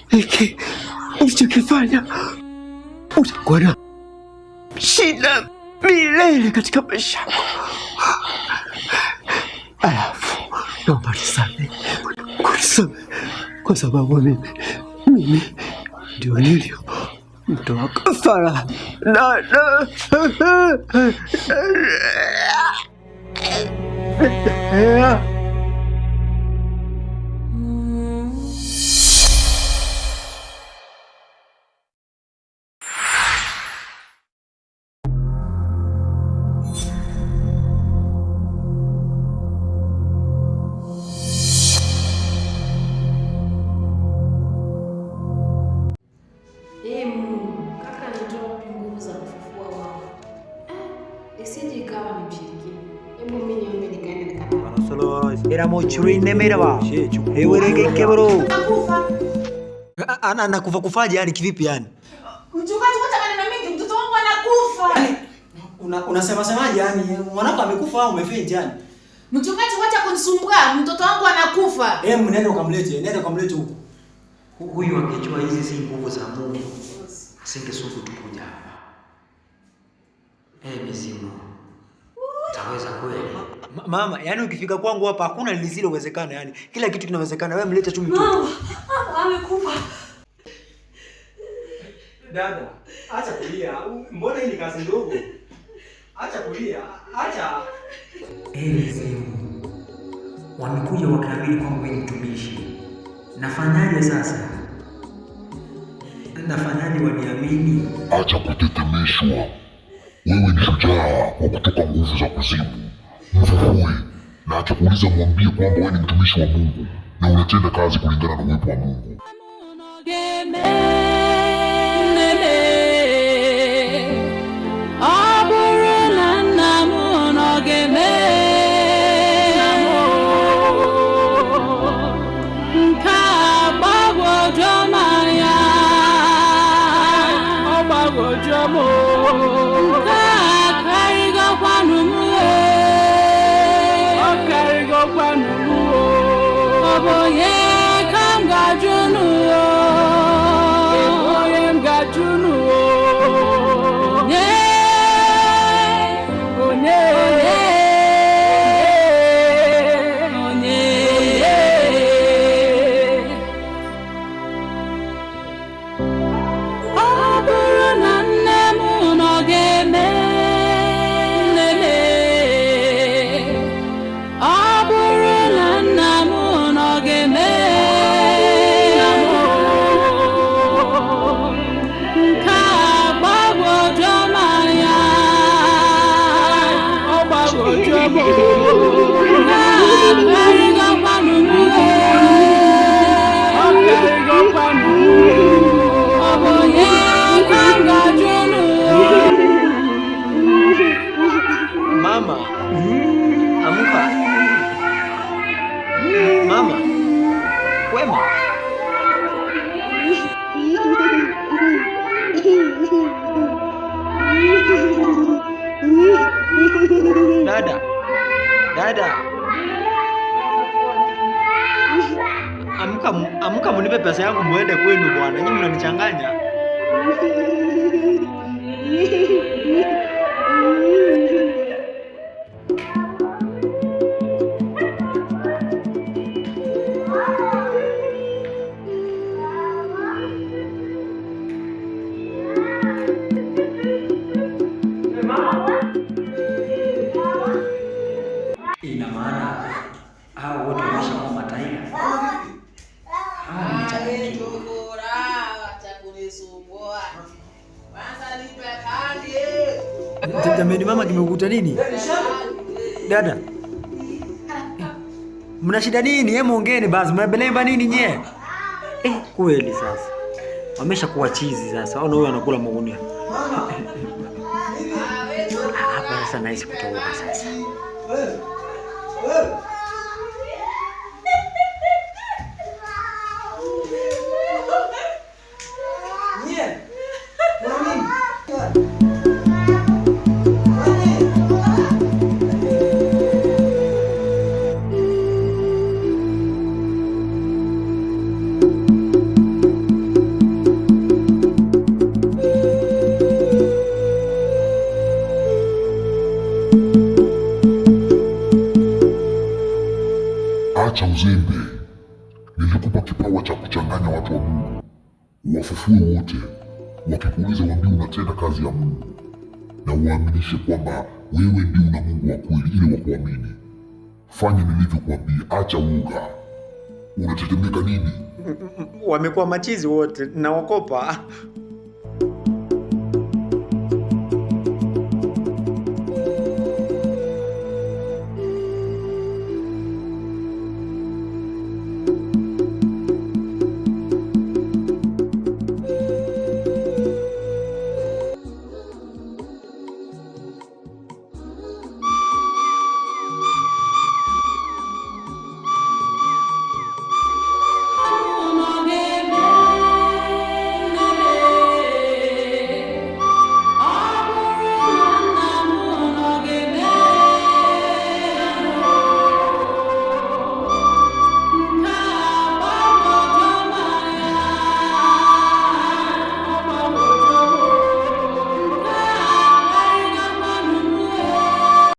Hiki ulichokifanya utakuwa na shida milele katika maisha yako. Alafu naomba nisamehe, kwa sababu mimi ndio nilio mtoa kafara. Era mochurine merwa. Ewereke bro. Anakufa kufaje yani kivipi yani? Mchungaji wacha maneno mengi, mtoto wangu anakufa. Unasema semaje yani? Mwanako amekufa au umefeint yani? Mchungaji wacha kunisumbua, mtoto wangu anakufa. Nenda ukamlete huko. Huyu angejua hizi si nguvu za Mungu. Asingesubu tukuja hapa. Mizimu. Taweza kweli? Mama, yani ukifika kwangu hapa hakuna lisilowezekana yani. Kila kitu kinawezekana. Wewe mlete tu mtoto. Amekufa. Dada, acha kulia. Mbona hii ni kazi ndogo? Acha kulia. Acha. Mizimu. Wamekuja wakaamini kwamba wewe ni mtumishi. Nafanyaje sasa? Nafanyaje waniamini? Acha kutetemeshwa. Wewe ni shujaa wa kutoka nguvu za kuzimu. Mvuvue na acha kuuliza, mwambie kwamba wewe ni mtumishi wa Mungu na unatenda kazi kulingana na uwepo wa Mungu. Mama, amka. Mama, wema. Dada. Amka munipe pesa yangu muende kwenu bwana. Nyinyi mnanichanganya. Ina maana hao wote wameshakuwa matairi. Jamani mama, kimekuta nini? Dada, mna shida nini? Hebu ongeeni basi, mnabelemba nini nye? Kweli sasa. Wameshakuwa chizi sasa. Ona huyo anakula magunia. Hapa sasa naishi kutoka sasa. Wafufue wote, wakikuuliza waambie unatenda kazi ya Mungu, na uwaaminishe kwamba wewe ndio una Mungu wa kweli ili wakuamini. Fanya nilivyokuambia, acha uoga. Unatetemeka nini? Wamekuwa machizi wote, naokopa.